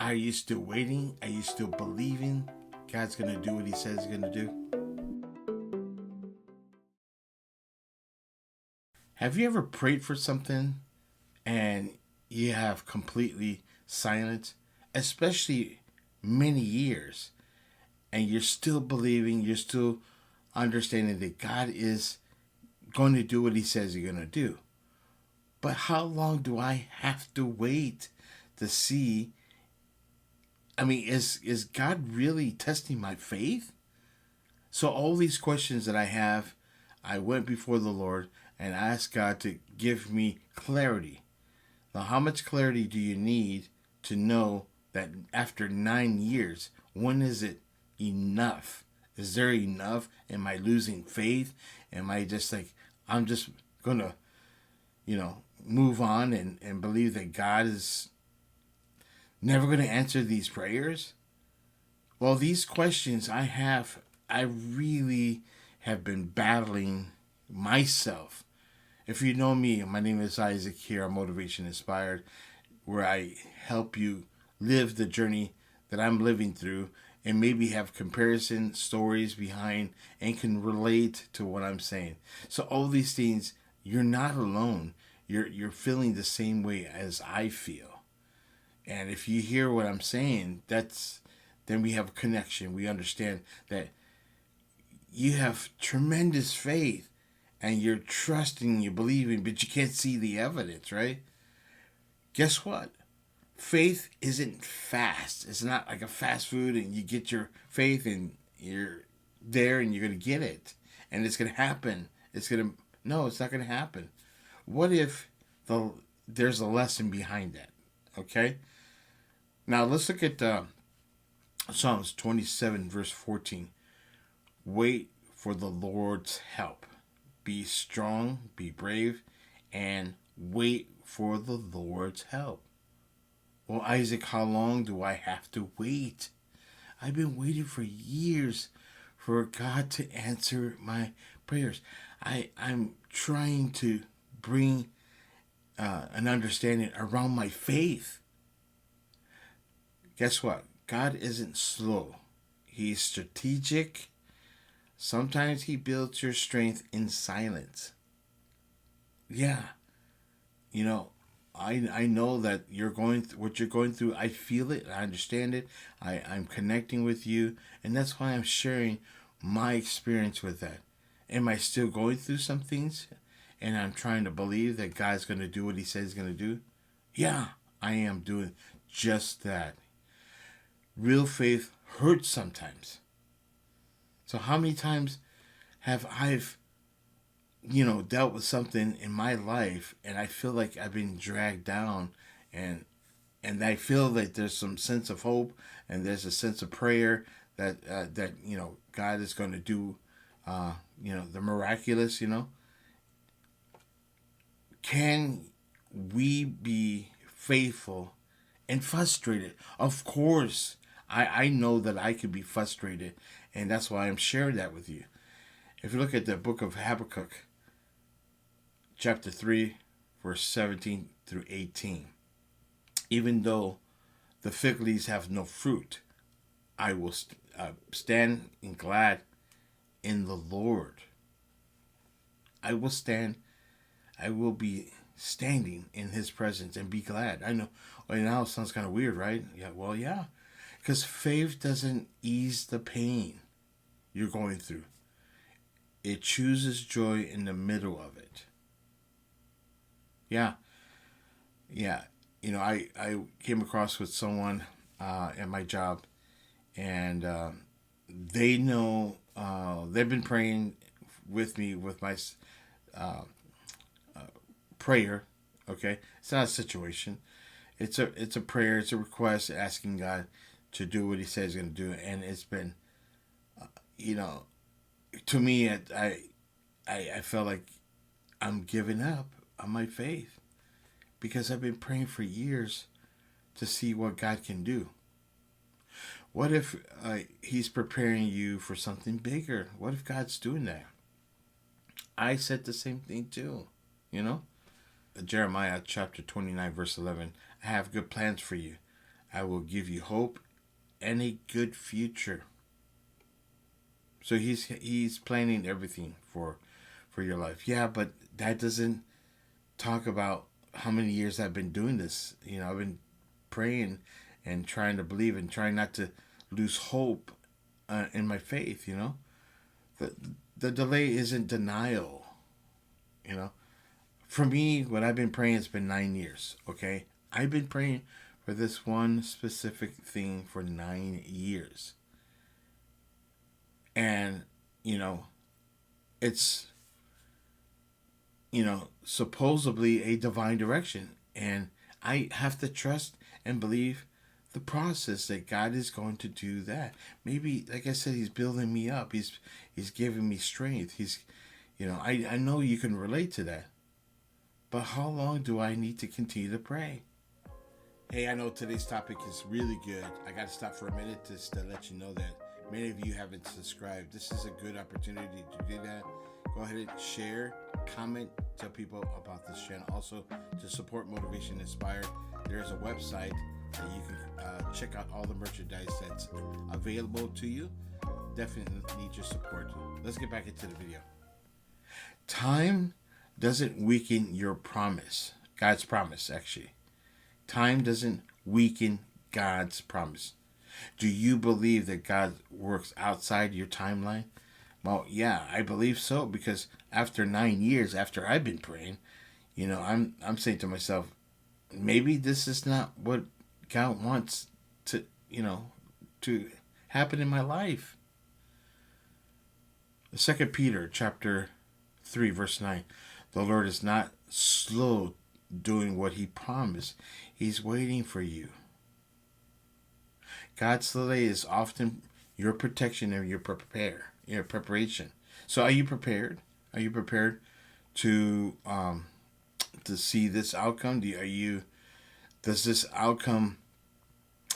Are you still waiting? Are you still believing God's going to do what he says he's going to do? Have you ever prayed for something and you have completely silence, especially many years, and you're still believing, you're still understanding that God is going to do what he says he's going to do? But how long do I have to wait to see? I mean, is God really testing my faith? So all these questions that I have, I went before the Lord and asked God to give me clarity. Now, how much clarity do you need to know that after 9 years, when is it enough? Is there enough? Am I losing faith? Am I just like, I'm just going to, move on and believe that God is never going to answer these prayers? Well, these questions I really have been battling myself. If you know me, my name is Isaac here on Motivation Inspired, where I help you live the journey that I'm living through and maybe have comparison stories behind and can relate to what I'm saying. So all these things, you're not alone. You're feeling the same way as I feel. And if you hear what I'm saying, then we have a connection. We understand that you have tremendous faith and you're trusting, you're believing, but you can't see the evidence, right? Guess what? Faith isn't fast. It's not like a fast food and you get your faith and you're there and you're going to get it and it's going to happen. No, it's not going to happen. What if there's a lesson behind that? Okay? Now let's look at Psalms 27, verse 14. Wait for the Lord's help. Be strong, be brave, and wait for the Lord's help. Well, Isaac, how long do I have to wait? I've been waiting for years for God to answer my prayers. I'm trying to bring an understanding around my faith. Guess what? God isn't slow. He's strategic. Sometimes he builds your strength in silence. Yeah. I know that what you're going through. I feel it. I understand it. I'm connecting with you. And that's why I'm sharing my experience with that. Am I still going through some things? And I'm trying to believe that God's going to do what he says he's going to do? Yeah, I am doing just that. Real faith hurts sometimes. So how many times have I've dealt with something in my life and I feel like I've been dragged down and I feel that there's some sense of hope and there's a sense of prayer that God is going to do the miraculous. Can we be faithful and frustrated? Of course, I know that I could be frustrated, and that's why I'm sharing that with you. If you look at the book of Habakkuk, chapter 3, verse 17 through 18, even though the fig leaves have no fruit, I will stand in glad in the Lord. I will be standing in his presence and be glad. I know, well, now it sounds kind of weird, right? Yeah, well, yeah. Because faith doesn't ease the pain you're going through. It chooses joy in the middle of it. Yeah. Yeah. I came across with someone at my job, and they know, they've been praying with me with my prayer. Okay, it's not a situation. It's a prayer. It's a request asking God to do what He says He's going to do, and it's been, you know, to me, I felt like I'm giving up on my faith because I've been praying for years to see what God can do. What if He's preparing you for something bigger? What if God's doing that? I said the same thing too, you know? Jeremiah chapter 29, verse 11. I have good plans for you. I will give you hope and a good future. So he's planning everything for your life. Yeah, but that doesn't talk about how many years I've been doing this. I've been praying and trying to believe and trying not to lose hope in my faith. The the delay isn't denial. You know, for me, what I've been praying has been 9 years. Okay, I've been praying for this one specific thing for 9 years, and you know, it's supposedly a divine direction. And I have to trust and believe the process that God is going to do that. Maybe, like I said, He's building me up. He's giving me strength. I know you can relate to that. But how long do I need to continue to pray? Hey, I know today's topic is really good. I got to stop for a minute just to let you know that many of you haven't subscribed. This is a good opportunity to do that. Go ahead and share, comment, tell people about this channel. Also, to support Motivation Inspired, there's a website that you can check out all the merchandise that's available to you. Definitely need your support. Let's get back into the video. Time doesn't weaken your promise. God's promise, actually. Time doesn't weaken God's promise. Do you believe that God works outside your timeline? Well, yeah, I believe so, because after 9 years, after I've been praying, I'm saying to myself, maybe this is not what God wants to happen in my life. Second Peter chapter 3, verse 9. The Lord is not slow doing what He promised. He's waiting for you. God's delay is often your protection and your preparation. So are you prepared? Are you prepared to see this outcome? Does this outcome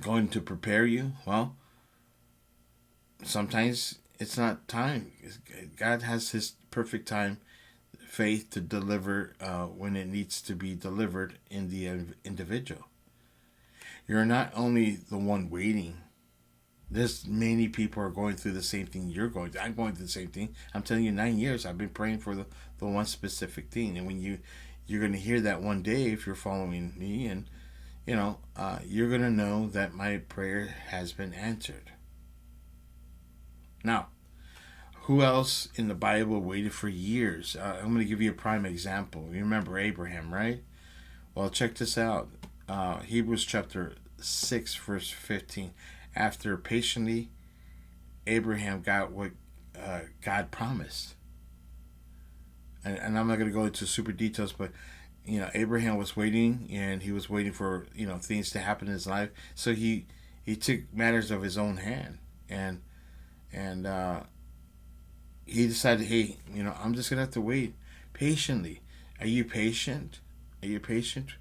going to prepare you? Well, sometimes it's not time. God has His perfect time, faith to deliver when it needs to be delivered in the individual. You're not only the one waiting. There's many people are going through the same thing you're going through. I'm going through the same thing. I'm telling you, 9 years I've been praying for the one specific thing. And when you're going to hear that one day, if you're following me, and you're going to know that my prayer has been answered. Now, who else in the Bible waited for years? I'm going to give you a prime example. You remember Abraham, right? Well, check this out. Hebrews chapter 6, verse 15. After patiently, Abraham got what God promised. And I'm not going to go into super details, but Abraham was waiting, and he was waiting for things to happen in his life. So he took matters of his own hand, and he decided, hey, I'm just gonna have to wait patiently. Are you patient? Are you patient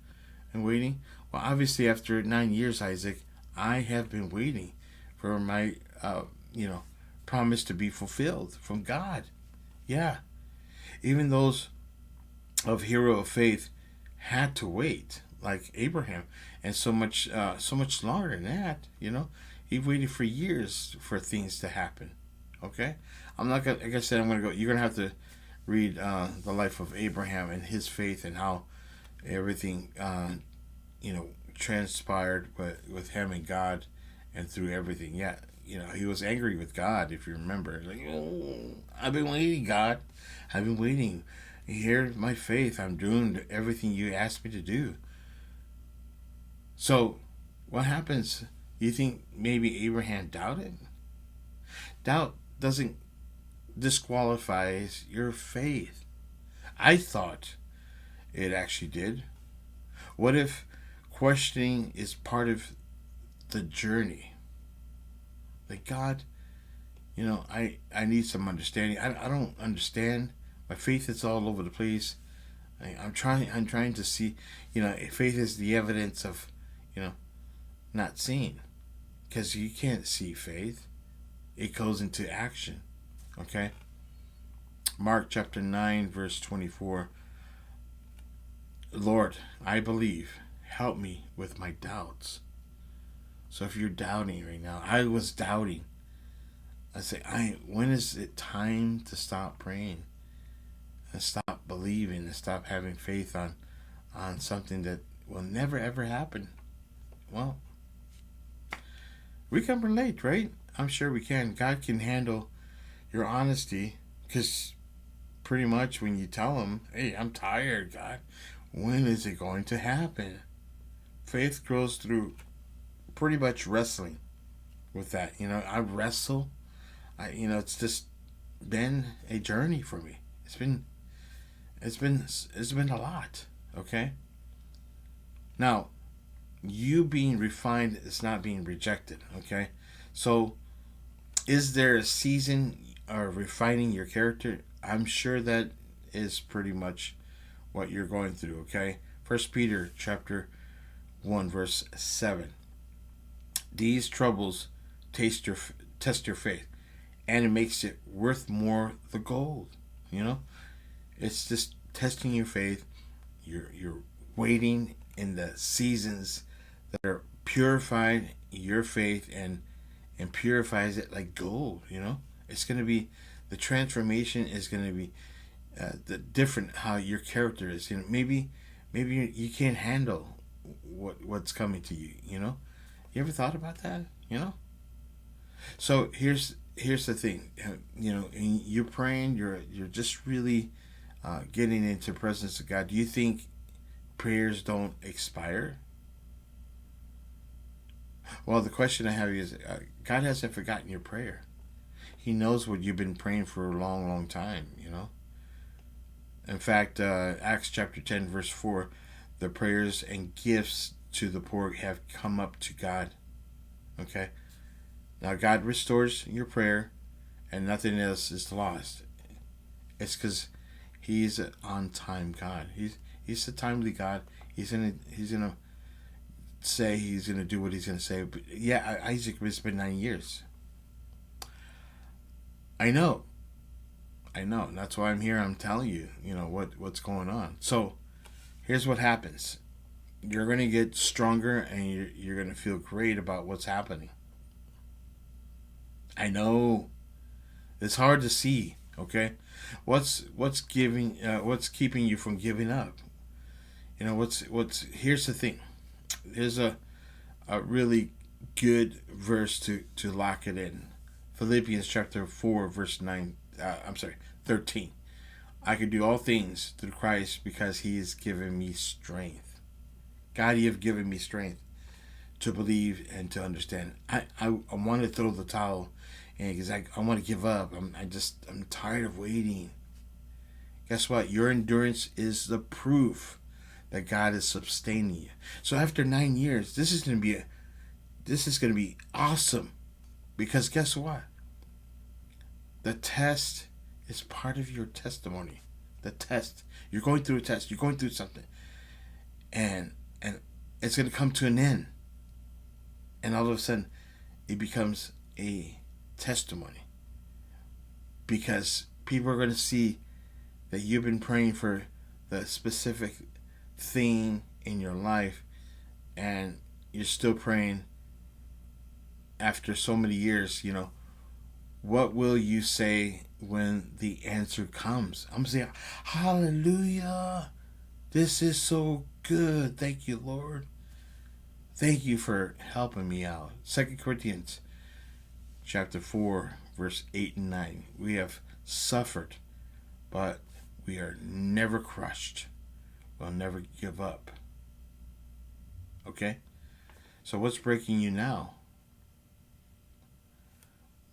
and waiting? Well, obviously, after 9 years, Isaac, I have been waiting for my promise to be fulfilled from God. Yeah, even those of hero of faith had to wait, like Abraham, and so much longer than that. He waited for years for things to happen. Okay, I'm not gonna. Like I said, I'm gonna go. You're gonna have to read the life of Abraham and his faith and how everything transpired with him and God, and through everything. Yeah, he was angry with God, if you remember. Like, oh, I've been waiting, God. I've been waiting. Here's my faith. I'm doing everything you asked me to do. So, what happens? You think maybe Abraham doubted? Doubt doesn't disqualify your faith. I thought it actually did. What if questioning is part of the journey? Like, God, I need some understanding. I don't understand. My faith is all over the place. I'm trying to see. Faith is the evidence of, not seeing, because you can't see faith. It goes into action. Okay. Mark chapter 9, verse 24. Lord, I believe. Help me with my doubts. So if you're doubting right now, I was doubting. I say, when is it time to stop praying and stop believing and stop having faith on something that will never ever happen? Well, we can relate, right? I'm sure we can. God can handle your honesty because pretty much when you tell him, hey, I'm tired, God, when is it going to happen? Faith grows through pretty much wrestling with that. I wrestle. It's just been a journey for me. It's been a lot. Okay. Now, you being refined is not being rejected. Okay. So, is there a season of refining your character? I'm sure that is pretty much what you're going through. Okay. First Peter chapter 1 verse 7. These troubles taste your test your faith, and it makes it worth more the gold. You know, it's just testing your faith. You're waiting in the seasons that are purified your faith and purifies it like gold. It's going to be the transformation is going to be the different how your character is. Maybe you can't handle what's coming to you. You ever thought about that? So here's the thing. You're praying. You're just really getting into the presence of God. Do you think prayers don't expire? Well, the question I have is, God hasn't forgotten your prayer. He knows what you've been praying for a long, long time. In fact, Acts chapter 10, verse 4, the prayers and gifts to the poor have come up to God. Okay? Now, God restores your prayer and nothing else is lost. It's because He's an on-time God. He's a timely God. He's gonna say He's gonna do what He's gonna say. But yeah, Isaac, it's been 9 years. I know. I know. And that's why I'm here. I'm telling you, what's going on. So here's what happens. You're going to get stronger and you're going to feel great about what's happening. I know. It's hard to see, okay? What's keeping you from giving up? What's here's the thing. There's a really good verse to lock it in. Philippians chapter 4 verse 9, 13. I can do all things through Christ because He has given me strength. God, You have given me strength to believe and to understand. I want to throw the towel in because I want to give up. I'm tired of waiting. Guess what? Your endurance is the proof that God is sustaining you. So after 9 years, this is going to be awesome because guess what? The test is part of your testimony. The test. You're going through a test. You're going through something. And it's going to come to an end. And all of a sudden, it becomes a testimony. Because people are going to see that you've been praying for the specific thing in your life. And you're still praying after so many years, what will you say when the answer comes? I'm saying, hallelujah. This is so good. Thank you, Lord. Thank you for helping me out. 2 Corinthians chapter 4, verse 8 and 9. We have suffered, but we are never crushed. We'll never give up. Okay? So what's breaking you now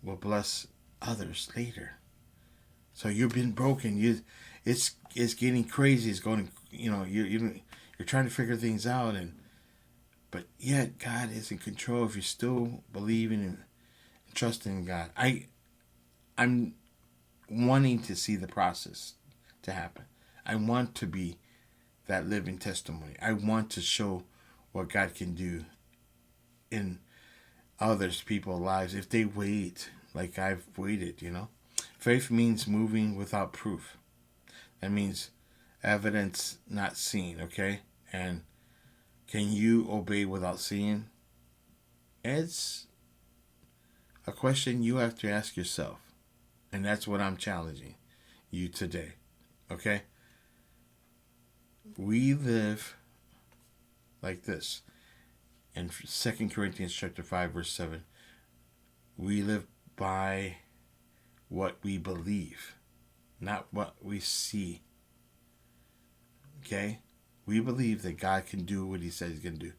will bless others later. So you've been broken. It's getting crazy. It's going. You're trying to figure things out, but yet God is in control. If you're still believing and trusting in God, I'm wanting to see the process to happen. I want to be that living testimony. I want to show what God can do in others, people's lives if they wait like I've waited. Faith means moving without proof. That means evidence not seen. Okay, and can you obey without seeing? It's a question you have to ask yourself. And that's what I'm challenging you today. Okay? We live like this. In 2 Corinthians chapter 5, verse 7, we live by what we believe, not what we see. Okay? We believe that God can do what he says he's going to do.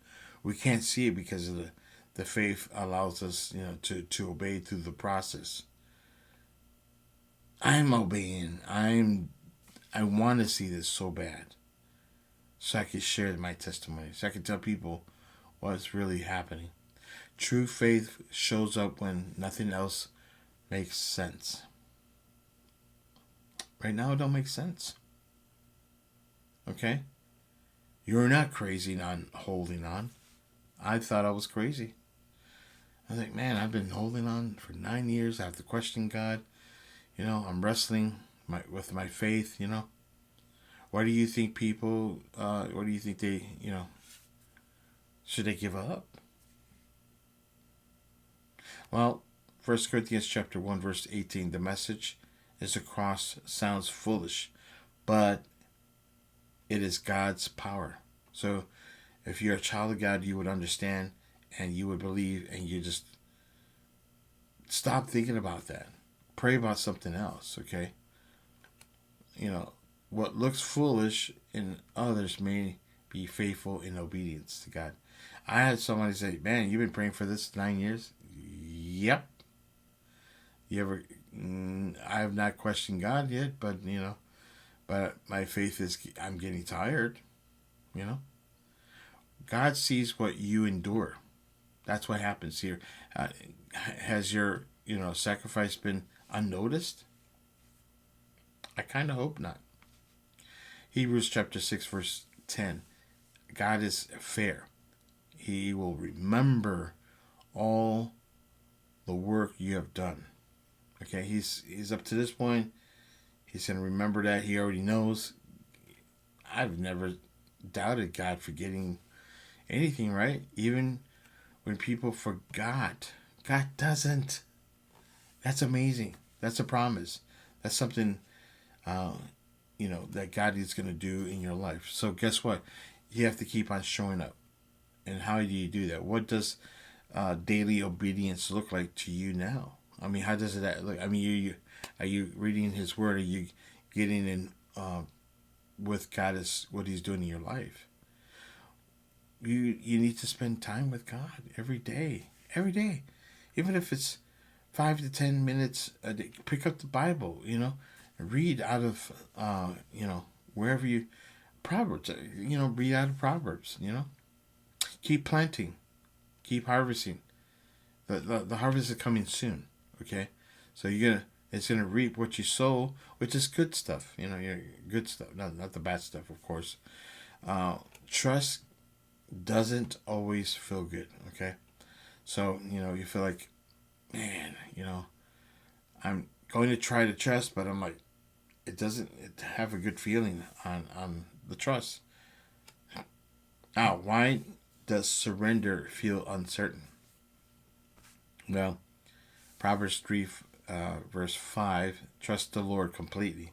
We can't see it because of the faith allows us, to obey through the process. I'm obeying. I want to see this so bad. So I can share my testimony. So I can tell people what's really happening. True faith shows up when nothing else makes sense. Right now it don't make sense. Okay? You're not crazy on holding on. I thought I was crazy. I was like, man, I've been holding on for 9 years. I have to question God. I'm wrestling with my faith, Why do you think people, what do you think they, should they give up? Well, 1 Corinthians chapter 1, verse 18, the message is the cross sounds foolish, but it is God's power. So if you're a child of God, you would understand and you would believe, and you just stop thinking about that. Pray about something else, okay? What looks foolish in others may be faithful in obedience to God. I had somebody say, man, you've been praying for this 9 years? Yep. I have not questioned God yet, but, but my faith is, I'm getting tired, God sees what you endure. That's what happens here. Has your, sacrifice been unnoticed? I kind of hope not. Hebrews chapter 6, verse 10. God is fair. He will remember all the work you have done. Okay, he's up to this point. He's going to remember that. He already knows. I've never doubted God forgetting anything, right? Even when people forgot, God doesn't. That's amazing. That's a promise. That's something, that God is going to do in your life. So guess what? You have to keep on showing up. And how do you do that? What does daily obedience look like to you now? I mean, how does that look? I mean, are you reading His Word? Are you getting in with God as what He's doing in your life? You need to spend time with God every day, even if it's 5 to 10 minutes a day. Pick up the Bible, and read out of wherever you Proverbs, read out of Proverbs, keep planting, keep harvesting. The harvest is coming soon. Okay, so it's gonna reap what you sow, which is good stuff. Your good stuff, not the bad stuff, of course. Trust doesn't always feel good. Okay, so you feel like, man, I'm going to try to trust, but I'm like, it doesn't have a good feeling on the trust. Now, why does surrender feel uncertain? Well, Proverbs 3, verse 5, trust the Lord completely.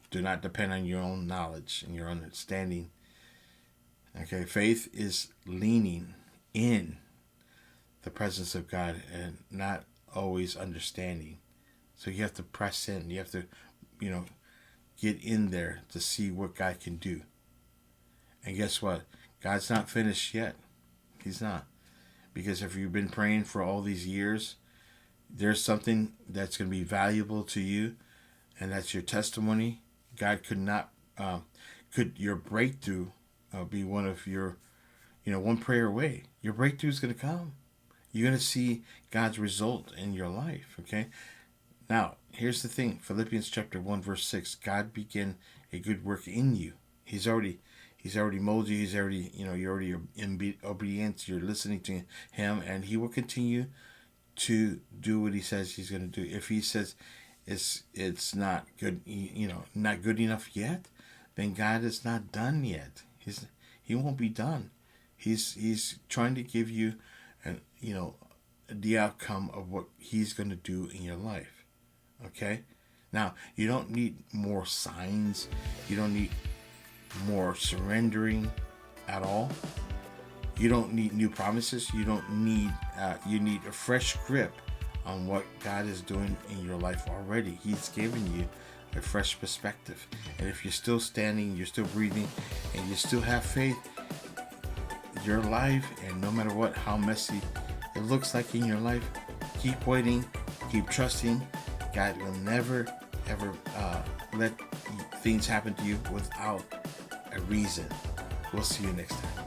Do not depend on your own knowledge and your understanding. Okay, faith is leaning in the presence of God and not always understanding. So you have to press in. You have to, get in there to see what God can do. And guess what? God's not finished yet. He's not. Because if you've been praying for all these years, there's something that's going to be valuable to you, and that's your testimony. God could your breakthrough be one of your, one prayer away. Your breakthrough is going to come. You're going to see God's result in your life, okay? Now, here's the thing. Philippians chapter 1, verse 6. God began a good work in you. He's already molded you. He's already, you're already in obedience. You're listening to Him, and He will continue to do what He says He's going to do. If He says it's not good, not good enough yet, then God is not done yet. He won't be done. He's trying to give you and the outcome of what he's going to do in your life. Okay? Now, you don't need more signs. You don't need more surrendering at all. You don't need new promises. You don't need, you need a fresh grip on what God is doing in your life already. He's given you a fresh perspective. And if you're still standing, you're still breathing, and you still have faith, your life, and no matter what, how messy it looks like in your life, keep waiting, keep trusting. God will never, ever let things happen to you without a reason. We'll see you next time.